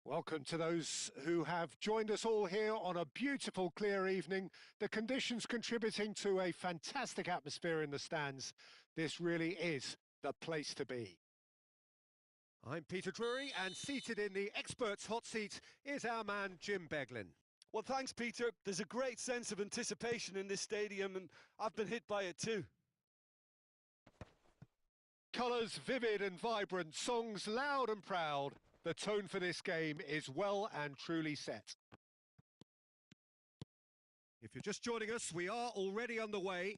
Welcome to those who have joined us all here on a beautiful, clear evening. The conditions contributing to a fantastic atmosphere in the stands. This really is the place to be. I'm Peter Drury, and seated in the experts' hot seat is our man Jim Beglin. Well, thanks, Peter. There's a great sense of anticipation in this stadium, and I've been hit by it too. Colours vivid and vibrant, songs loud and proud. The tone for this game is well and truly set. If you're just joining us, we are already underway.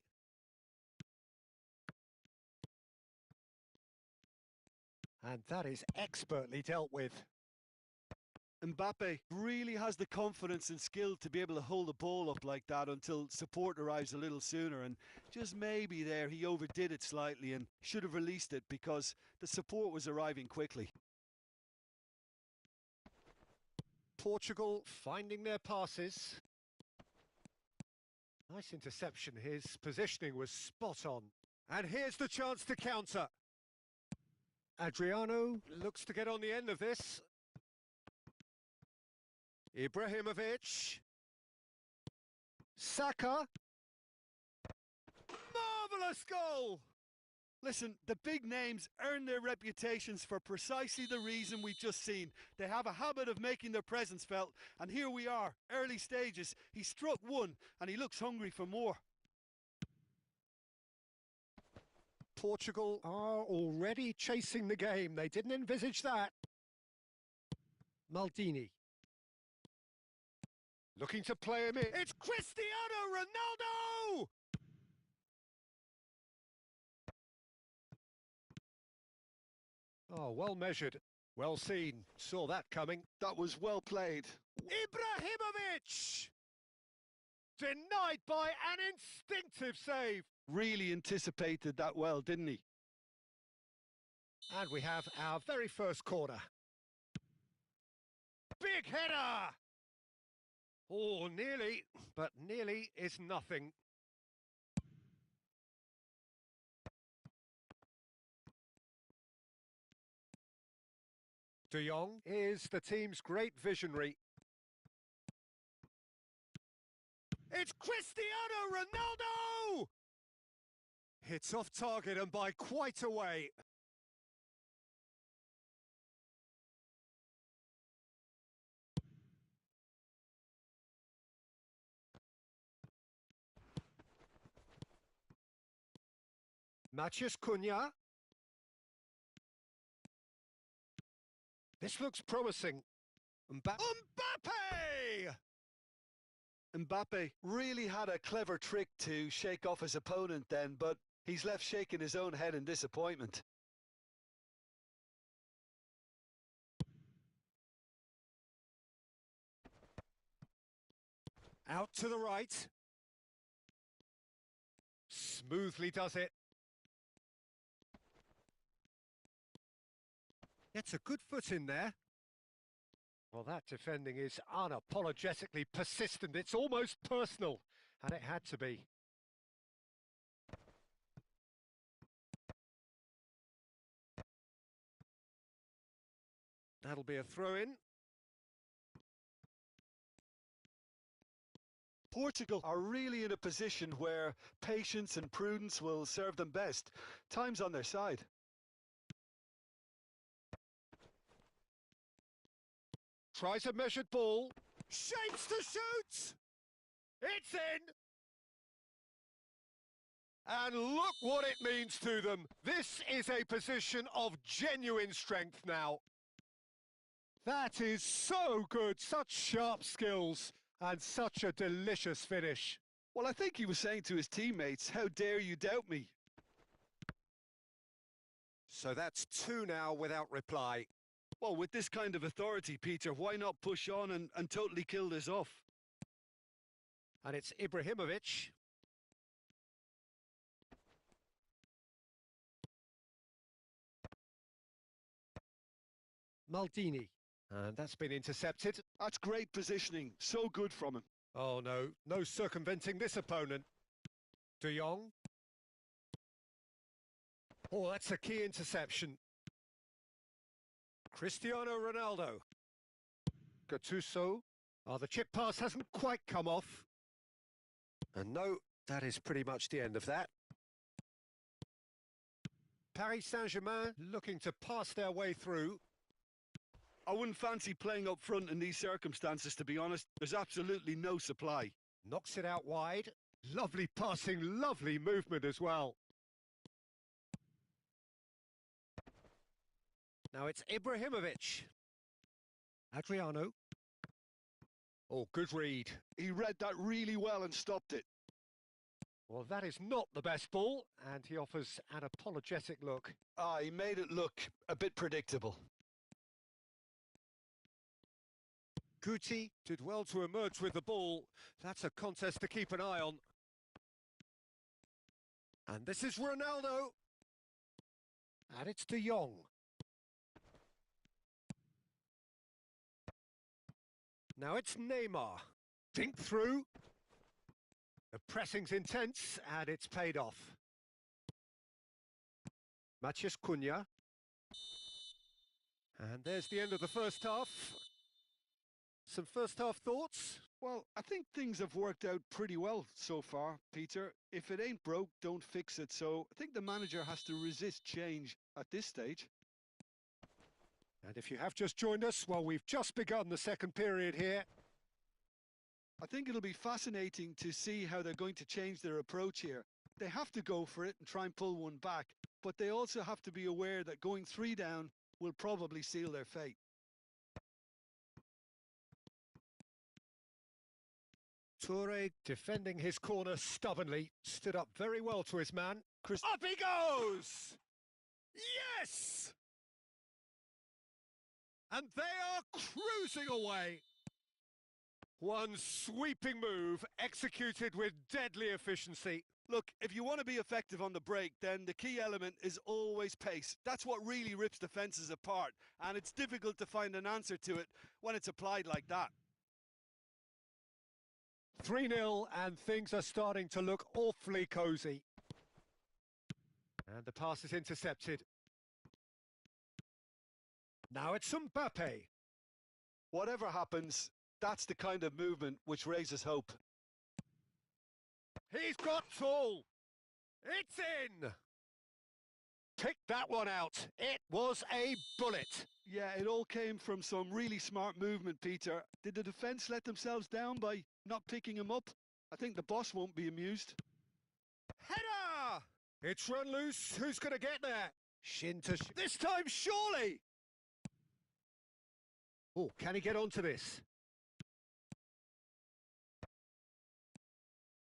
And that is expertly dealt with. Mbappe really has the confidence and skill to be able to hold the ball up like that until support arrives a little sooner, and just maybe there he overdid it slightly and should have released it because the support was arriving quickly. Portugal finding their passes. Nice interception. His positioning was spot on. And here's the chance to counter. Adriano looks to get on the end of this. Ibrahimovic. Saka. Marvellous goal! Listen, the big names earn their reputations for precisely the reason we've just seen. They have a habit of making their presence felt, and here we are, early stages. He struck one, and he looks hungry for more. Portugal are already chasing the game. They didn't envisage that. Maldini. Looking to play him in. It's Cristiano Ronaldo! Oh, well measured, well seen. Saw that coming. That was well played. Ibrahimovic! Denied by an instinctive save. Really anticipated that well, didn't he? And we have our very first corner. Big header! Oh, nearly, but nearly is nothing. De Jong is the team's great visionary. It's Cristiano Ronaldo! Hits off target and by quite a way. Matheus Cunha. This looks promising. Mbappe! Mbappe really had a clever trick to shake off his opponent then, but he's left shaking his own head in disappointment. Out to the right. Smoothly does it. Gets a good foot in there. Well, that defending is unapologetically persistent. It's almost personal, and it had to be. That'll be a throw-in. Portugal are really in a position where patience and prudence will serve them best. Time's on their side. Tries a measured ball. Shapes to shoot! It's in! And look what it means to them. This is a position of genuine strength now. That is so good. Such sharp skills and such a delicious finish. Well, I think he was saying to his teammates, how dare you doubt me? So that's two now without reply. Well, with this kind of authority, Peter, why not push on and totally kill this off? And it's Ibrahimovic. Maldini. And that's been intercepted. That's great positioning. So good from him. Oh, no. No circumventing this opponent. De Jong. Oh, that's a key interception. Cristiano Ronaldo. Gattuso. Oh, the chip pass hasn't quite come off. And no, that is pretty much the end of that. Paris Saint-Germain looking to pass their way through. I wouldn't fancy playing up front in these circumstances, to be honest. There's absolutely no supply. Knocks it out wide. Lovely passing, lovely movement as well. Now it's Ibrahimovic. Adriano. Oh, good read. He read that really well and stopped it. Well, that is not the best ball, and he offers an apologetic look. He made it look a bit predictable. Guti did well to emerge with the ball. That's a contest to keep an eye on. And this is Ronaldo. And it's De Jong. Now it's Neymar. Think through. The pressing's intense, and it's paid off. Matheus Cunha. And there's the end of the first half. Some first half thoughts? Well, I think things have worked out pretty well so far, Peter. If it ain't broke, don't fix it. So I think the manager has to resist change at this stage. And if you have just joined us, well, we've just begun the second period here. I think it'll be fascinating to see how they're going to change their approach here. They have to go for it and try and pull one back, but they also have to be aware that going 3 down will probably seal their fate. Toure, defending his corner stubbornly, stood up very well to his man. Up he goes! Yes! And they are cruising away. One sweeping move, executed with deadly efficiency. Look, if you want to be effective on the break, then the key element is always pace. That's what really rips defences apart, and it's difficult to find an answer to it when it's applied like that. 3-0, and things are starting to look awfully cosy. And the pass is intercepted. Now it's Mbappe. Whatever happens, that's the kind of movement which raises hope. He's got tall. It's in. Pick that one out. It was a bullet. Yeah, it all came from some really smart movement, Peter. Did the defence let themselves down by not picking him up? I think the boss won't be amused. Header! It's run loose. Who's going to get there? Shin to this time, surely. Oh, can he get onto this?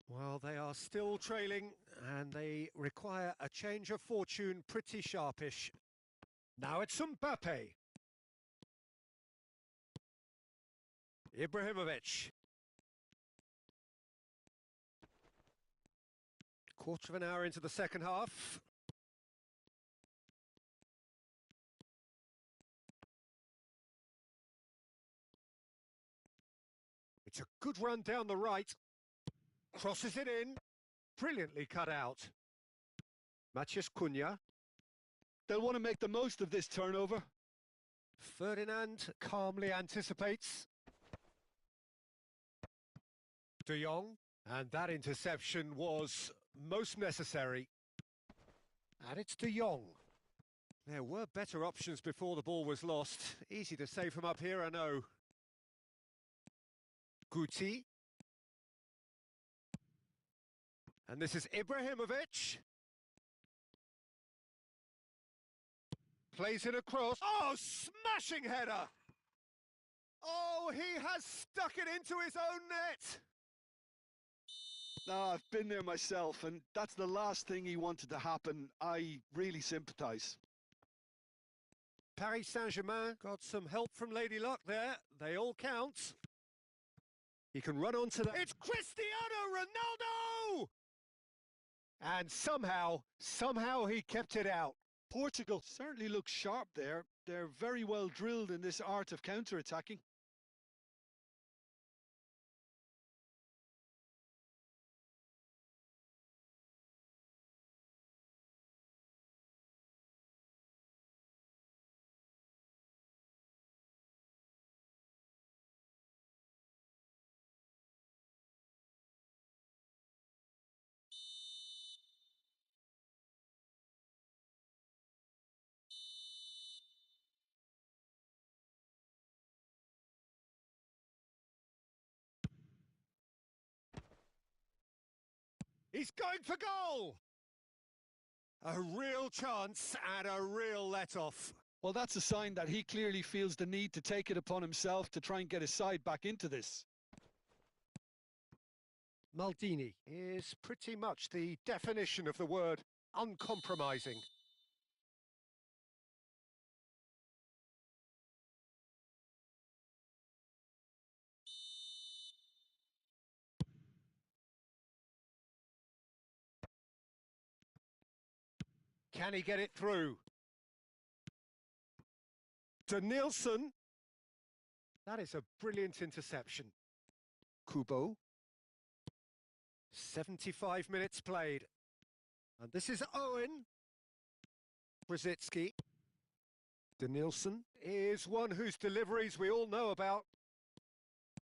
Well, they are still trailing, and they require a change of fortune pretty sharpish. Now it's Mbappe. Ibrahimovic. Quarter of an hour into the second half. It's a good run down the right. Crosses it in. Brilliantly cut out. Matheus Cunha. They'll want to make the most of this turnover. Ferdinand calmly anticipates. De Jong. And that interception was most necessary. And it's De Jong. There were better options before the ball was lost. Easy to say from up here, I know. Guti. And this is Ibrahimovic. Plays it across. Oh, smashing header! Oh, he has stuck it into his own net! No, I've been there myself, and that's the last thing he wanted to happen. I really sympathise. Paris Saint-Germain got some help from Lady Luck there. They all count. He can run onto that. It's Cristiano Ronaldo! And somehow he kept it out. Portugal certainly looks sharp there. They're very well drilled in this art of counter-attacking. He's going for goal! A real chance and a real let-off. Well, that's a sign that he clearly feels the need to take it upon himself to try and get his side back into this. Maldini is pretty much the definition of the word uncompromising. Can he get it through? Denilson. That is a brilliant interception. Kubo. 75 minutes played. And this is Owen. Brzezinski. Denilson is one whose deliveries we all know about.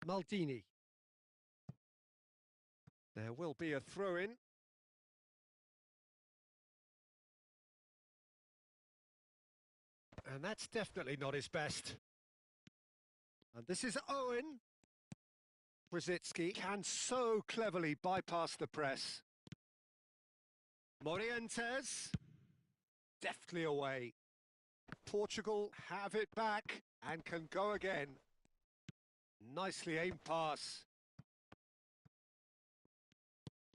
Maldini. There will be a throw-in. And that's definitely not his best. And this is Owen. Brzezinski can so cleverly bypass the press. Morientes. Deftly away. Portugal have it back and can go again. Nicely aimed pass.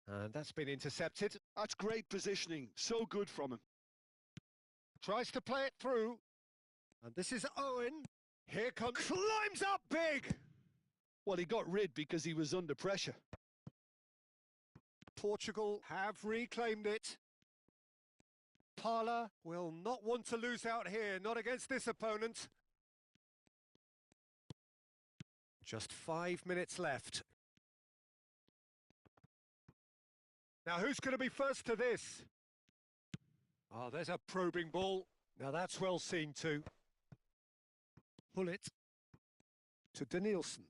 And that's been intercepted. That's great positioning. So good from him. Tries to play it through. And this is Owen. Here comes... Climbs up big! Well, he got rid because he was under pressure. Portugal have reclaimed it. Parla will not want to lose out here, not against this opponent. Just 5 minutes left. Now, who's going to be first to this? Oh, there's a probing ball. Now, that's well seen too. Pull it to Denilson.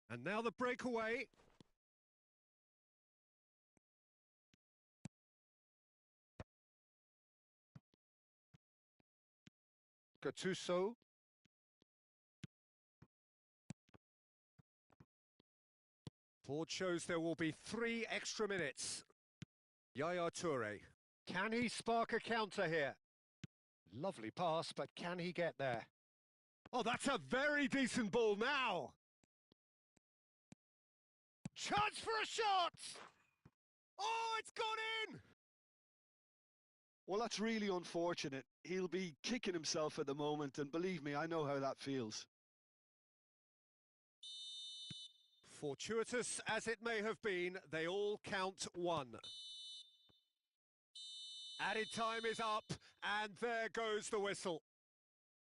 And now the breakaway. Gattuso. Board shows there will be 3 extra minutes. Yaya Toure. Can he spark a counter here? Lovely pass, but can he get there? Oh, that's a very decent ball now. Chance for a shot! Oh, it's gone in! Well, that's really unfortunate. He'll be kicking himself at the moment, and believe me, I know how that feels. Fortuitous as it may have been, they all count 1. Added time is up, and there goes the whistle.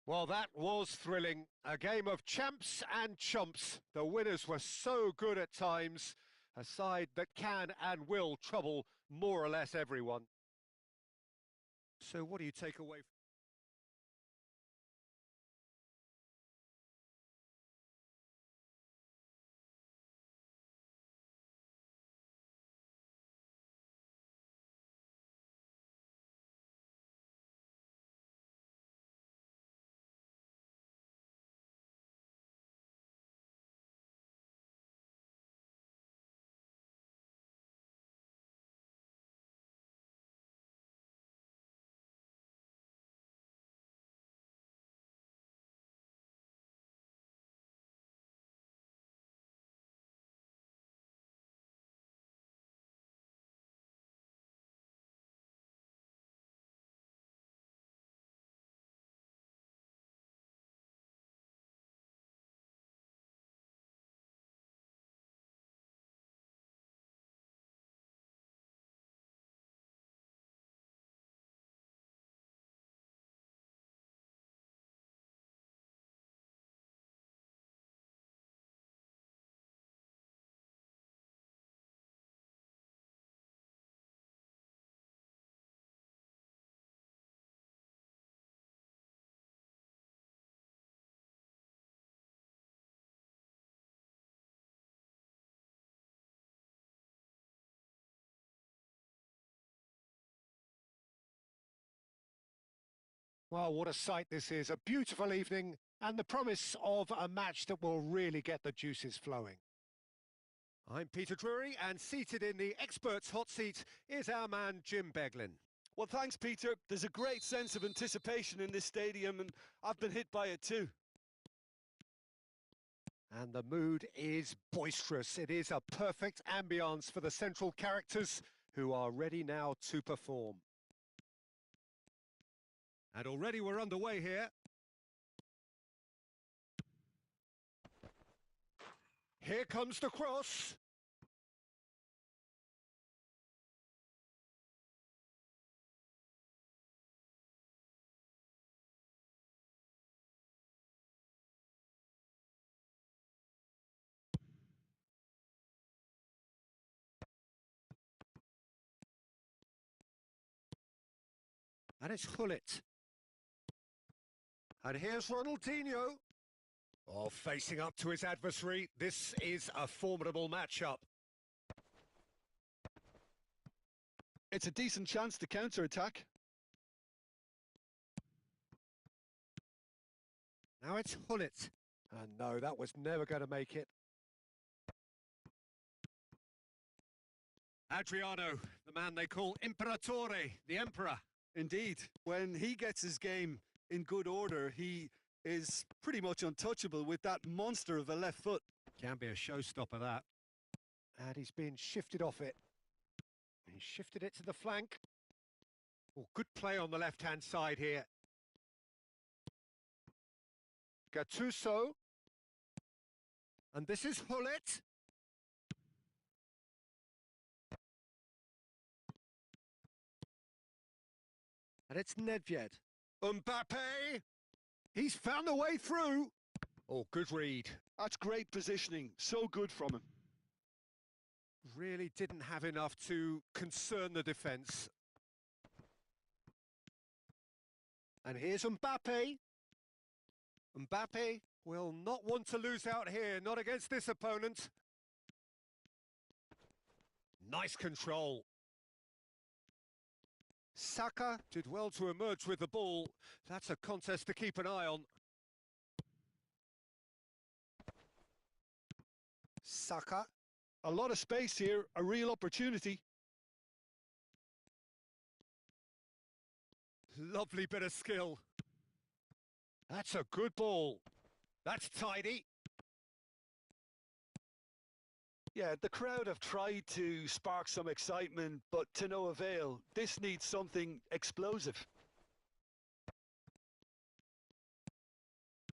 Well, that was thrilling. A game of champs and chumps. The winners were so good at times. A side that can and will trouble more or less everyone. So what do you take away? Well, what a sight this is. A beautiful evening and the promise of a match that will really get the juices flowing. I'm Peter Drury, and seated in the experts' hot seat is our man Jim Beglin. Well, thanks, Peter. There's a great sense of anticipation in this stadium, and I've been hit by it too. And the mood is boisterous. It is a perfect ambience for the central characters who are ready now to perform. And already we're underway here. Here comes the cross. And it's Gullit. And here's Ronaldinho. Oh, facing up to his adversary. This is a formidable matchup. It's a decent chance to counter-attack. Now it's Gullit. And no, that was never going to make it. Adriano, the man they call Imperatore, the Emperor. Indeed. When he gets his game in good order, he is pretty much untouchable with that monster of a left foot. Can be a showstopper, that. And he's been shifted off it. He shifted it to the flank. Oh, good play on the left-hand side here. Gattuso. And this is Gullit. And it's Nedved. Mbappe! He's found a way through. Oh, good read. That's great positioning. So good from him. Really didn't have enough to concern the defence. And here's Mbappe. Mbappe will not want to lose out here, not against this opponent. Nice control. Saka did well to emerge with the ball. That's a contest to keep an eye on. Saka. A lot of space here, a real opportunity. Lovely bit of skill. That's a good ball. That's tidy. Yeah, the crowd have tried to spark some excitement, but to no avail. This needs something explosive.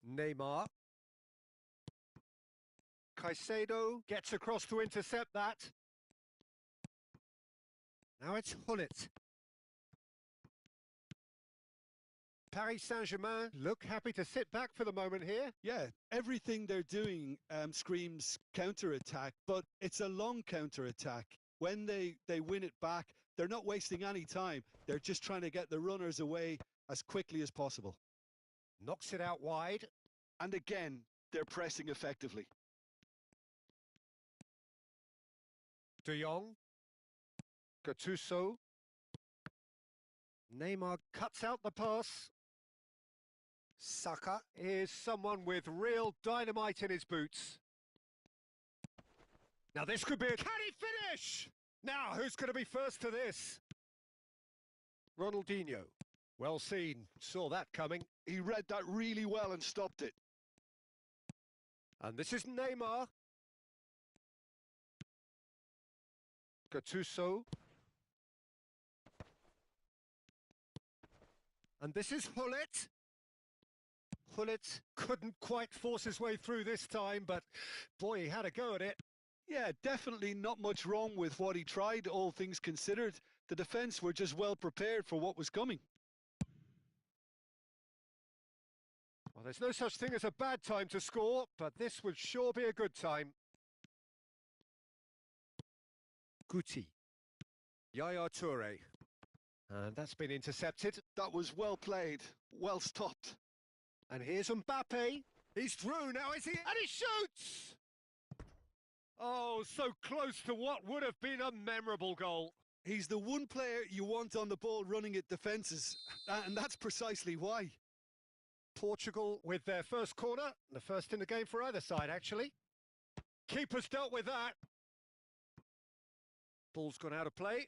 Neymar. Caicedo gets across to intercept that. Now it's Gullit. Paris Saint-Germain look happy to sit back for the moment here. Yeah, everything they're doing screams counter-attack, but it's a long counter-attack. When they win it back, they're not wasting any time. They're just trying to get the runners away as quickly as possible. Knocks it out wide. And again, they're pressing effectively. De Jong. Gattuso. Neymar cuts out the pass. Saka is someone with real dynamite in his boots. Now this could be a... Can he finish? Now who's going to be first to this? Ronaldinho. Well seen. Saw that coming. He read that really well and stopped it. And this is Neymar. Gattuso. And this is Gullit. Gullit couldn't quite force his way through this time, but boy, he had a go at it. Yeah, definitely not much wrong with what he tried, all things considered. The defence were just well prepared for what was coming. Well, there's no such thing as a bad time to score, but this would sure be a good time. Guti. Yaya Toure. And that's been intercepted. That was well played, well stopped. And here's Mbappe. He's through now, is he? And he shoots! Oh, so close to what would have been a memorable goal. He's the one player you want on the ball running at defences, and that's precisely why. Portugal with their first corner, the first in the game for either side, actually. Keeper's dealt with that. Ball's gone out of play.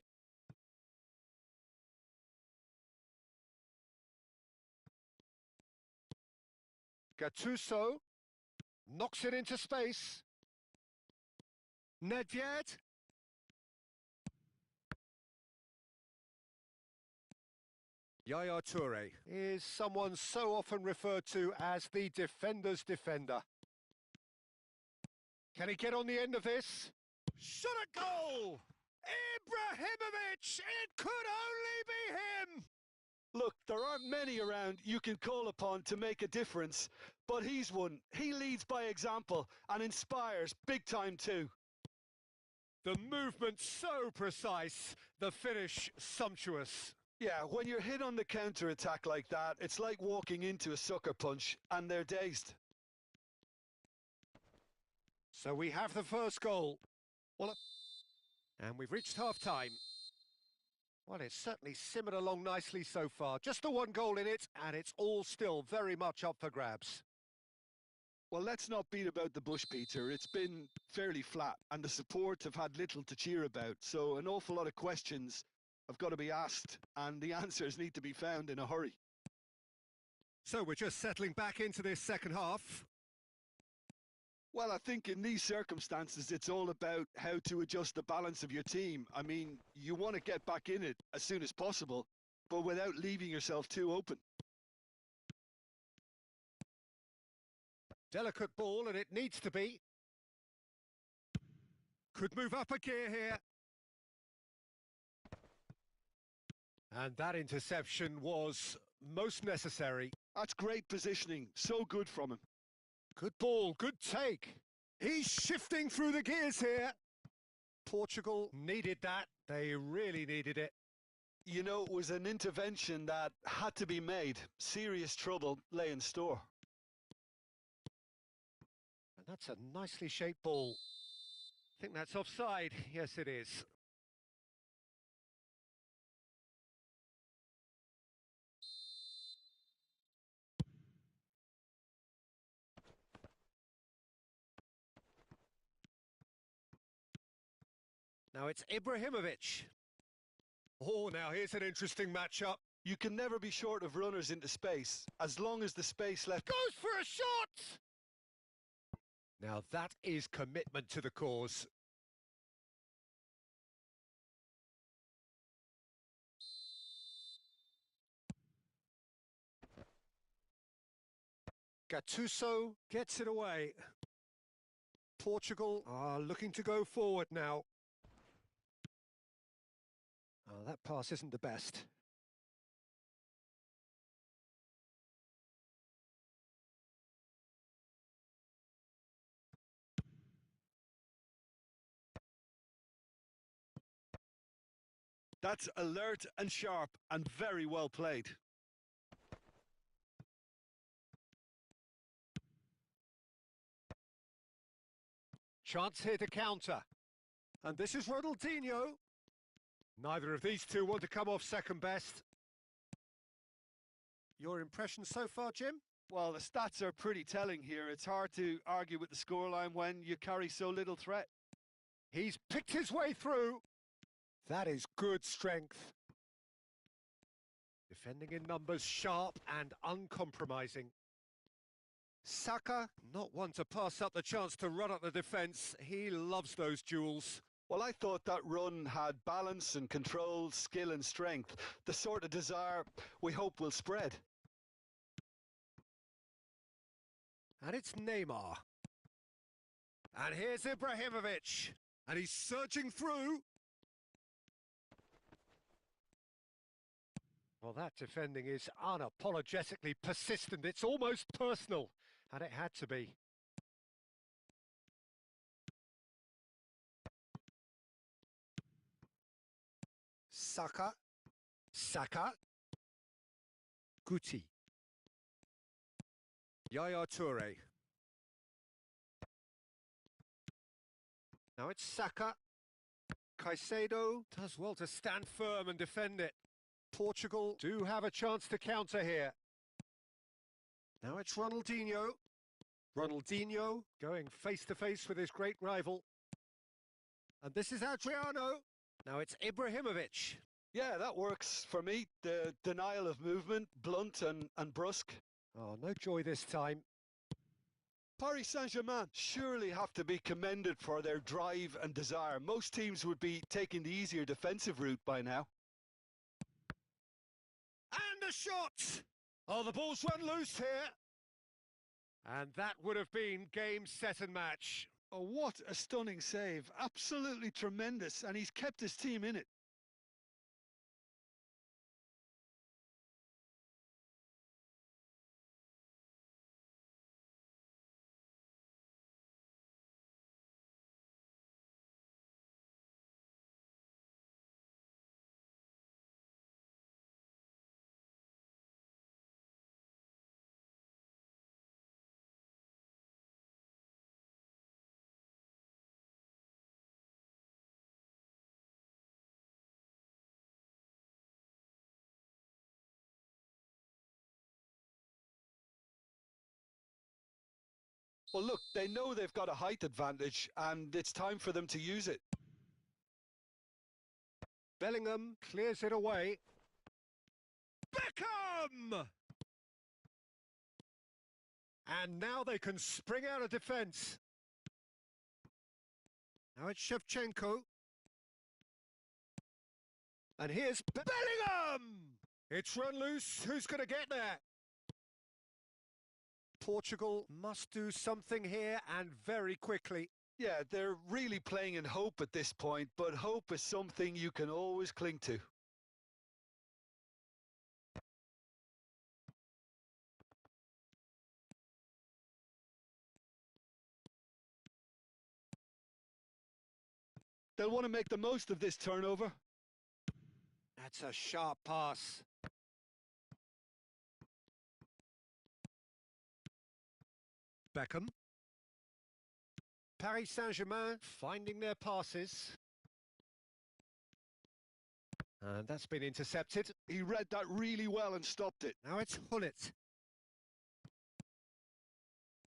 Gattuso knocks it into space. Nedved. Yaya Toure is someone so often referred to as the defender's defender. Can he get on the end of this? Shot a goal! Ibrahimovic! It could only be him! Look, there aren't many around you can call upon to make a difference, but he's one. He leads by example and inspires big time too. The movement so precise, the finish sumptuous. Yeah, when you're hit on the counter-attack like that, it's like walking into a sucker punch and they're dazed. So we have the first goal. And we've reached half-time. Well, it's certainly simmered along nicely so far. Just the one goal in it, and it's all still very much up for grabs. Well, let's not beat about the bush, Peter. It's been fairly flat, and the support have had little to cheer about. So an awful lot of questions have got to be asked, and the answers need to be found in a hurry. So we're just settling back into this second half. Well, I think in these circumstances, it's all about how to adjust the balance of your team. I mean, you want to get back in it as soon as possible, but without leaving yourself too open. Delicate ball, and it needs to be. Could move up a gear here. And that interception was most necessary. That's great positioning. So good from him. Good ball, good take. He's shifting through the gears here. Portugal needed that. They really needed it. You know, it was an intervention that had to be made. Serious trouble lay in store. And that's a nicely shaped ball. I think that's offside. Yes, it is. Now it's Ibrahimovic. Oh, now here's an interesting matchup. You can never be short of runners into space, as long as the space left... Goes for a shot! Now that is commitment to the cause. Gattuso gets it away. Portugal are looking to go forward now. Oh, that pass isn't the best. That's alert and sharp and very well played. Chance here to counter. And this is Ronaldinho. Neither of these two want to come off second best. Your impression so far, Jim? Well, the stats are pretty telling here. It's hard to argue with the scoreline when you carry so little threat. He's picked his way through. That is good strength. Defending in numbers, sharp and uncompromising. Saka, not one to pass up the chance to run up the defence. He loves those duels. Well, I thought that run had balance and control, skill and strength. The sort of desire we hope will spread. And it's Neymar. And here's Ibrahimovic. And he's surging through. Well, that defending is unapologetically persistent. It's almost personal. And it had to be. Saka. Guti. Yaya Toure. Now it's Saka. Caicedo does well to stand firm and defend it. Portugal do have a chance to counter here. Now it's Ronaldinho. Ronaldinho going face-to-face with his great rival. And this is Adriano. Now it's Ibrahimovic. Yeah, that works for me. The denial of movement, blunt and brusque. Oh, no joy this time. Paris Saint-Germain surely have to be commended for their drive and desire. Most teams would be taking the easier defensive route by now. And a shot! Oh, the ball's run loose here. And that would have been game, set and match. Oh, what a stunning save. Absolutely tremendous, and he's kept his team in it. Well, look, they know they've got a height advantage, and it's time for them to use it. Bellingham clears it away. Beckham! And now they can spring out of defence. Now it's Shevchenko. And here's Bellingham! It's run loose. Who's going to get there? Portugal must do something here, and very quickly. Yeah, they're really playing in hope at this point, but hope is something you can always cling to. They'll want to make the most of this turnover. That's a sharp pass. Beckham. Paris Saint-Germain finding their passes. And that's been intercepted. He read that really well and stopped it. Now it's Hullet.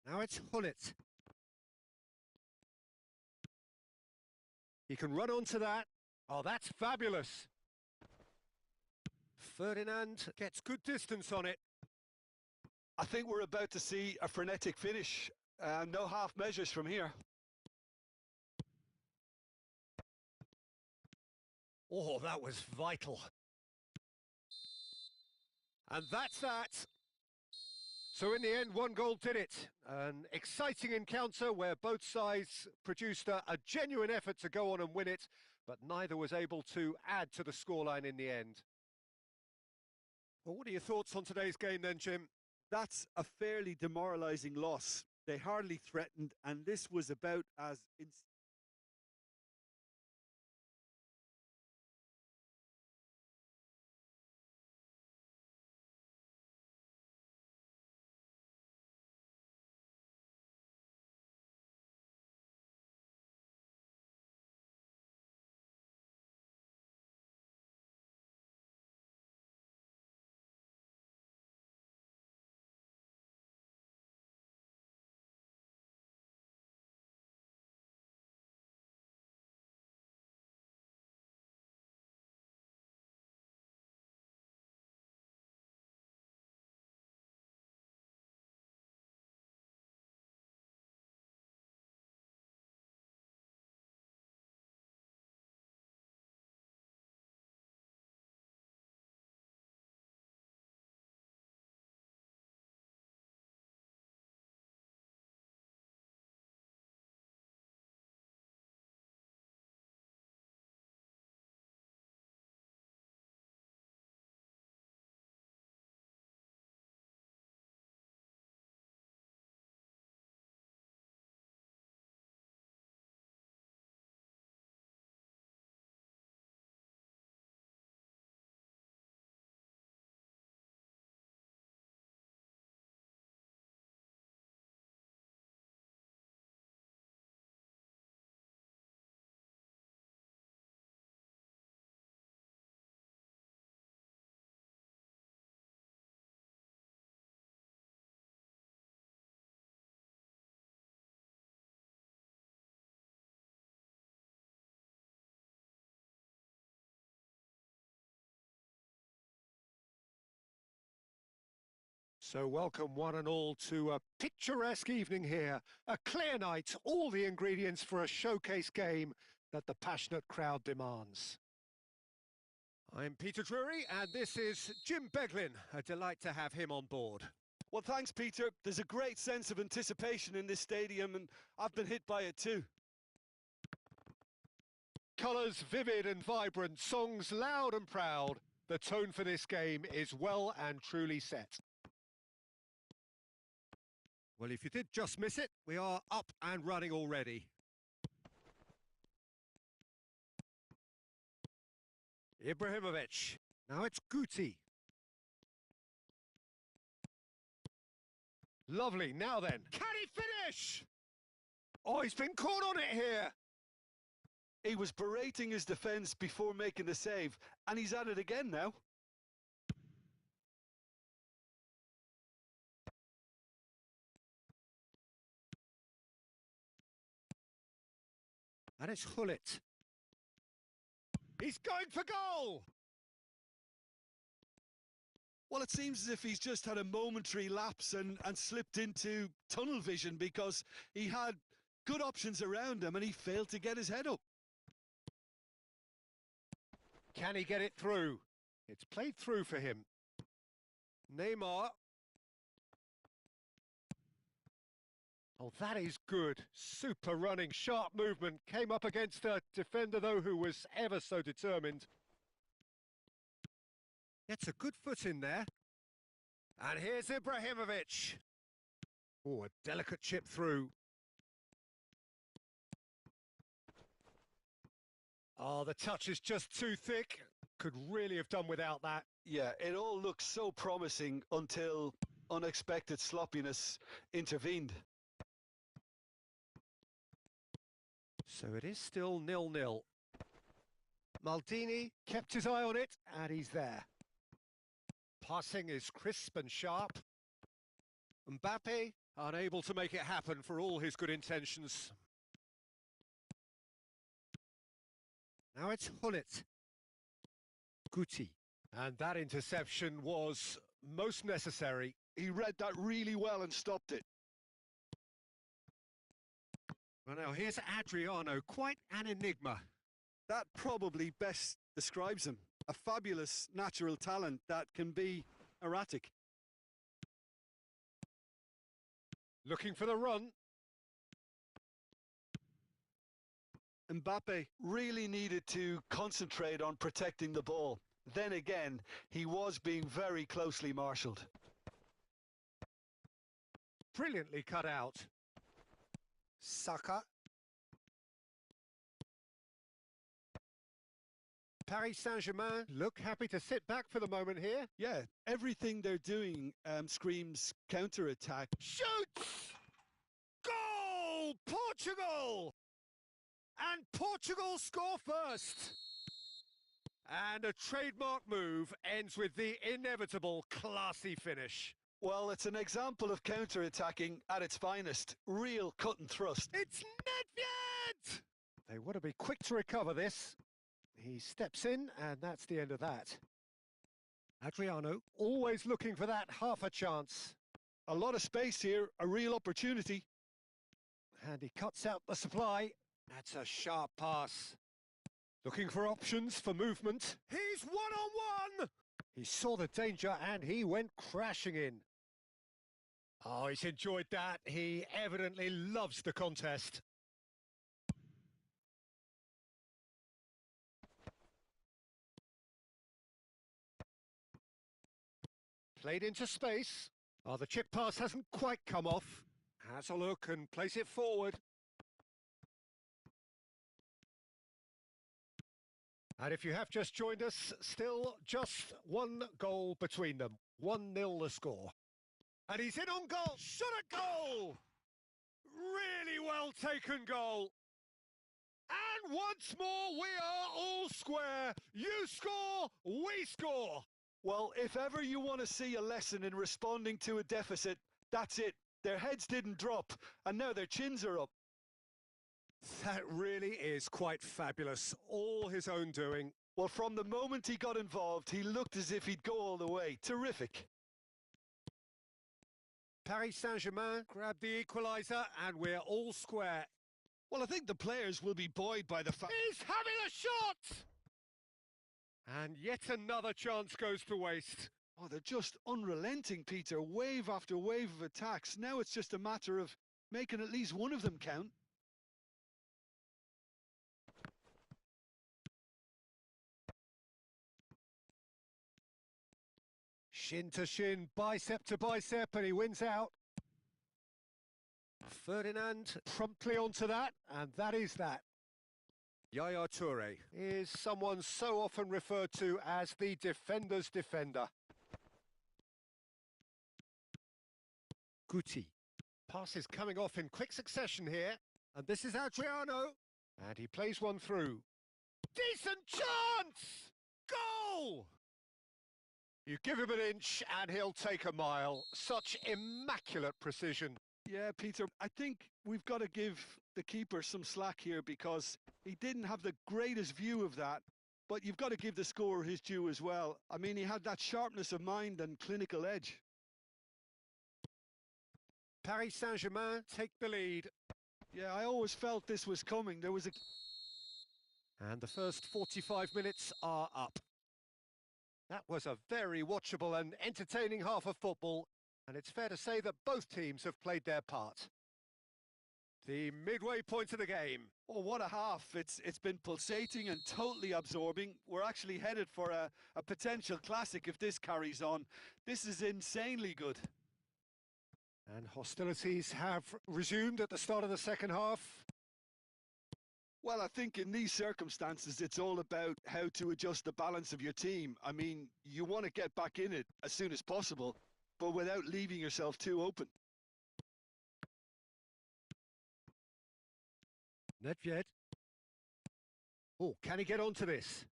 Now it's Hullet. He can run onto that. Oh, that's fabulous. Ferdinand gets good distance on it. I think we're about to see a frenetic finish. No half measures from here. Oh, that was vital. And that's that. So in the end, one goal did it. An exciting encounter where both sides produced a genuine effort to go on and win it, but neither was able to add to the scoreline in the end. Well, what are your thoughts on today's game then, Jim? That's a fairly demoralising loss. They hardly threatened, and this was about as So welcome one and all to a picturesque evening here. A clear night, all the ingredients for a showcase game that the passionate crowd demands. I'm Peter Drury and this is Jim Beglin. A delight to have him on board. Well, thanks, Peter. There's a great sense of anticipation in this stadium, and I've been hit by it too. Colours vivid and vibrant, songs loud and proud. The tone for this game is well and truly set. Well, if you did just miss it, we are up and running already. Ibrahimovic. Now it's Guti. Lovely. Now then, can he finish? Oh, he's been caught on it here. He was berating his defence before making the save, and he's at it again now. And it's Hullet. He's going for goal! Well, it seems as if he's just had a momentary lapse and slipped into tunnel vision, because he had good options around him and he failed to get his head up. Can he get it through? It's played through for him. Neymar. Oh, that is good. Super running, sharp movement. Came up against a defender, though, who was ever so determined. Gets a good foot in there. And here's Ibrahimovic. Oh, a delicate chip through. Oh, the touch is just too thick. Could really have done without that. Yeah, it all looked so promising until unexpected sloppiness intervened. So it is still 0-0. Maldini kept his eye on it, and he's there. Passing is crisp and sharp. Mbappe unable to make it happen for all his good intentions. Now it's Hullet. Guti. And that interception was most necessary. He read that really well and stopped it. Well, now here's Adriano, quite an enigma. That probably best describes him. A fabulous natural talent that can be erratic. Looking for the run. Mbappe really needed to concentrate on protecting the ball. Then again, he was being very closely marshalled. Brilliantly cut out. Saka. Paris Saint-Germain look happy to sit back for the moment here. Yeah, everything they're doing screams counter-attack. Shoots! Goal! Portugal! And Portugal score first. And a trademark move ends with the inevitable classy finish. Well, it's an example of counter-attacking at its finest. Real cut and thrust. It's Nedved! They want to be quick to recover this. He steps in, and that's the end of that. Adriano, always looking for that half a chance. A lot of space here, a real opportunity. And he cuts out the supply. That's a sharp pass. Looking for options for movement. He's one-on-one! He saw the danger and he went crashing in. Oh, he's enjoyed that. He evidently loves the contest. Played into space. Oh, the chip pass hasn't quite come off. Has a look and plays it forward. And if you have just joined us, still just one goal between them. 1-0 the score. And he's in on goal. Shot a goal! Really well taken goal. And once more, we are all square. You score, we score. Well, if ever you want to see a lesson in responding to a deficit, that's it. Their heads didn't drop, and now their chins are up. That really is quite fabulous. All his own doing. Well, from the moment he got involved, he looked as if he'd go all the way. Terrific. Paris Saint-Germain grab the equaliser and we're all square. Well, I think the players will be buoyed by the fact... He's having a shot! And yet another chance goes to waste. Oh, they're just unrelenting, Peter. Wave after wave of attacks. Now it's just a matter of making at least one of them count. Shin to shin, bicep to bicep, and he wins out. Ferdinand promptly onto that, and that is that. Yaya Toure is someone so often referred to as the defender's defender. Guti. Pass is coming off in quick succession here, and this is Adriano, and he plays one through. Decent chance! Goal! You give him an inch and he'll take a mile. Such immaculate precision. Yeah, Peter, I think we've got to give the keeper some slack here because he didn't have the greatest view of that, but you've got to give the scorer his due as well. I mean, he had that sharpness of mind and clinical edge. Paris Saint-Germain take the lead. Yeah, I always felt this was coming. There was a... And the first 45 minutes are up. That was a very watchable and entertaining half of football, and it's fair to say that both teams have played their part. The midway point of the game. Oh, what a half. It's been pulsating and totally absorbing. We're actually headed for a potential classic if this carries on. This is insanely good. And hostilities have resumed at the start of the second half. Well, I think in these circumstances, it's all about how to adjust the balance of your team. I mean, you want to get back in it as soon as possible, but without leaving yourself too open. Nedved. Oh, can he get onto this?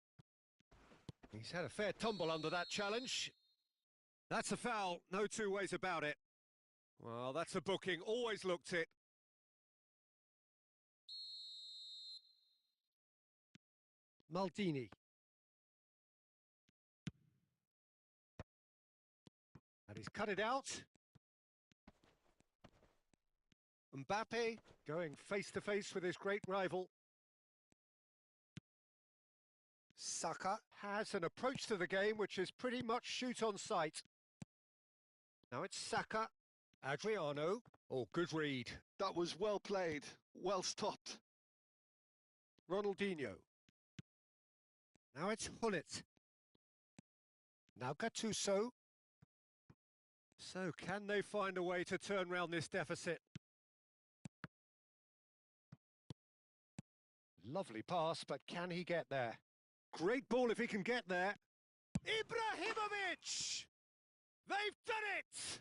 He's had a fair tumble under that challenge. That's a foul, no two ways about it. Well, that's a booking, always looked it. Maldini. And he's cut it out. Mbappe going face-to-face with his great rival. Saka has an approach to the game which is pretty much shoot on sight. Now it's Saka. Adriano. Oh, good read. That was well played, well stopped. Ronaldinho. Now it's Hullet. Now Gattuso. So can they find a way to turn round this deficit? Lovely pass, but can he get there? Great ball if he can get there. Ibrahimovic! They've done it!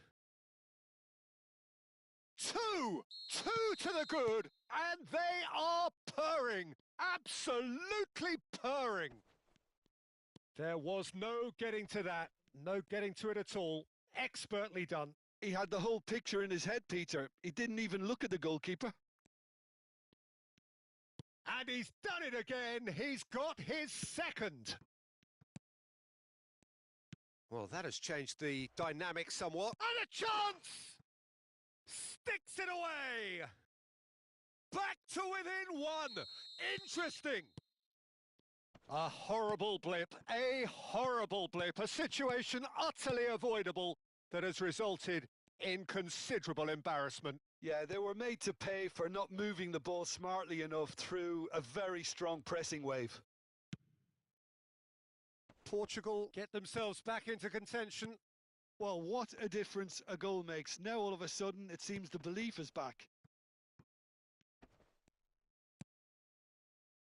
Two to the good, and they are purring, absolutely purring. There was no getting to that, no getting to it at all. Expertly done. He had the whole picture in his head, Peter. He didn't even look at the goalkeeper. And he's done it again. He's got his second. Well, that has changed the dynamic somewhat. And a chance! Sticks it away! Back to within one. Interesting. A horrible blip, a situation utterly avoidable that has resulted in considerable embarrassment. Yeah, they were made to pay for not moving the ball smartly enough through a very strong pressing wave. Portugal get themselves back into contention. Well, what a difference a goal makes. Now all of a sudden it seems the belief is back.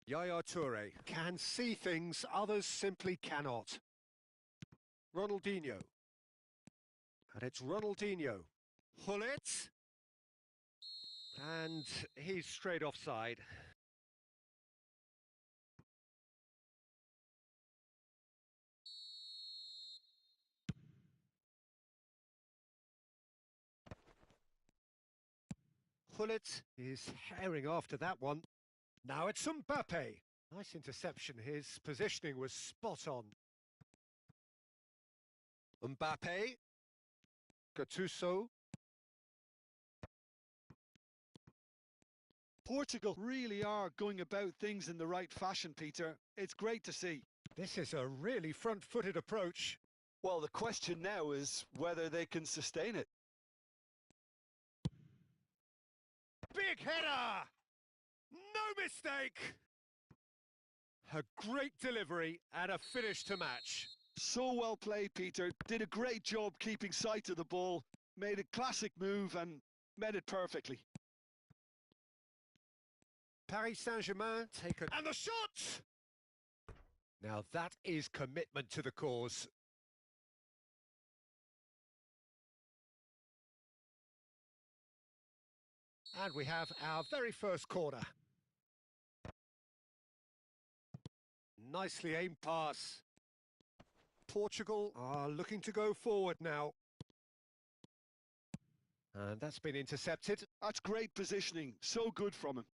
Yaya Toure can see things others simply cannot. Ronaldinho. And it's Ronaldinho. Hullet. And he's straight offside. Hullet is herring after that one. Now it's Mbappe. Nice interception. His positioning was spot on. Mbappe. Gattuso. Portugal really are going about things in the right fashion, Peter. It's great to see. This is a really front-footed approach. Well, the question now is whether they can sustain it. Big header! No mistake! A great delivery and a finish to match. So well played, Peter. Did a great job keeping sight of the ball. Made a classic move and met it perfectly. Paris Saint-Germain take a... And the shot! Now that is commitment to the cause. And we have our very first corner. Nicely aimed pass. Portugal are looking to go forward now. And that's been intercepted. That's great positioning. So good from him.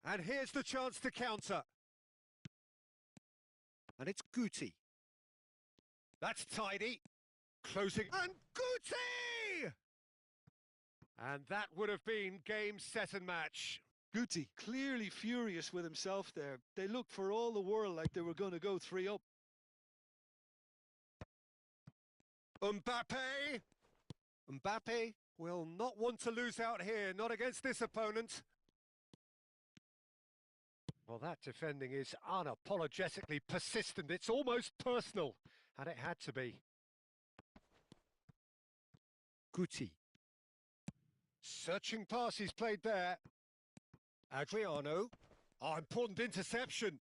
And here's the chance to counter. And it's Guti. That's tidy. Closing. And Guti! And that would have been game, set and match. Guti clearly furious with himself there. They looked for all the world like they were going to go 3 up. Mbappe! Mbappe will not want to lose out here, not against this opponent. Well, that defending is unapologetically persistent. It's almost personal, and it had to be. Guti. Searching pass he's played there. Adriano. Oh, important interception.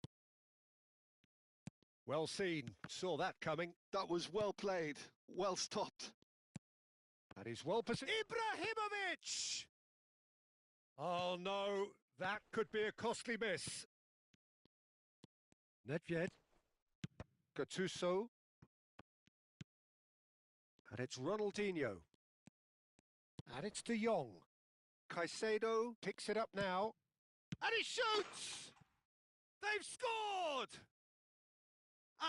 Well seen. Saw that coming. That was well played. Well stopped. That is well positioned. Ibrahimovic! Oh, no. That could be a costly miss. Nedved. Gattuso. And it's Ronaldinho. And it's De Jong. Caicedo picks it up now. And he shoots! They've scored!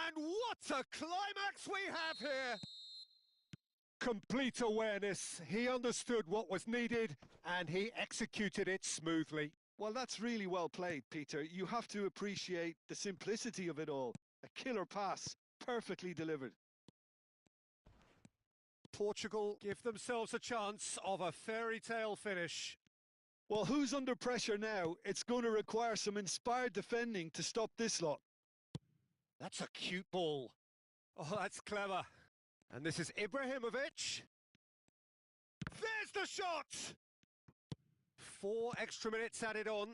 And what a climax we have here! Complete awareness. He understood what was needed and he executed it smoothly. Well, that's really well played, Peter. You have to appreciate the simplicity of it all. A killer pass, perfectly delivered. Portugal give themselves a chance of a fairy tale finish. Well, who's under pressure now? It's going to require some inspired defending to stop this lot. That's a cute ball. Oh, that's clever. And this is Ibrahimovic. There's the shot! 4 extra minutes added on.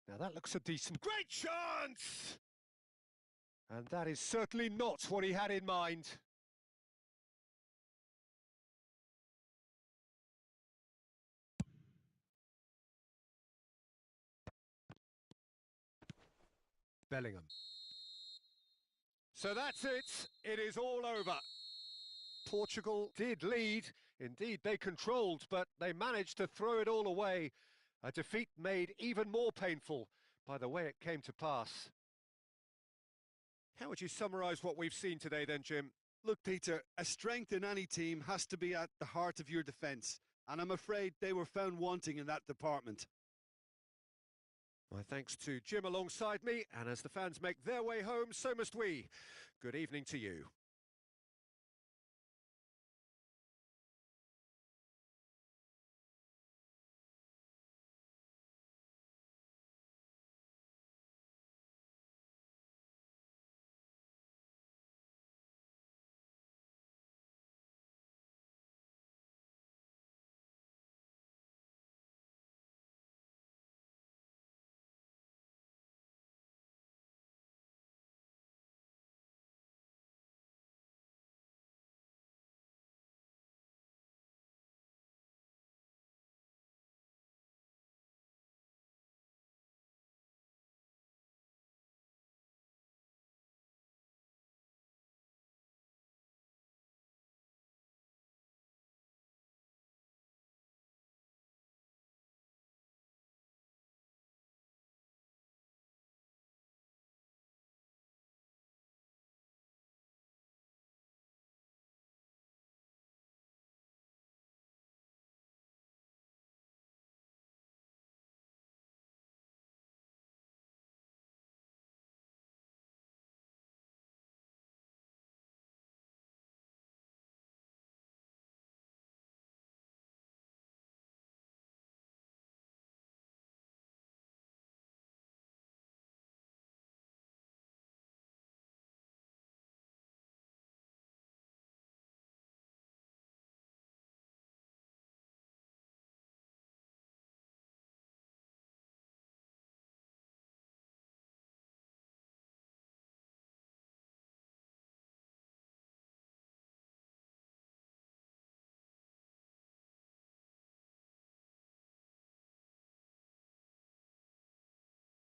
Now that looks a decent... Great chance! And that is certainly not what he had in mind. Bellingham. So that's it. It is all over. Portugal did lead. Indeed, they controlled, but they managed to throw it all away. A defeat made even more painful by the way it came to pass. How would you summarise what we've seen today then, Jim? Look, Peter, a strength in any team has to be at the heart of your defence, and I'm afraid they were found wanting in that department. My thanks to Jim alongside me, and as the fans make their way home, so must we. Good evening to you.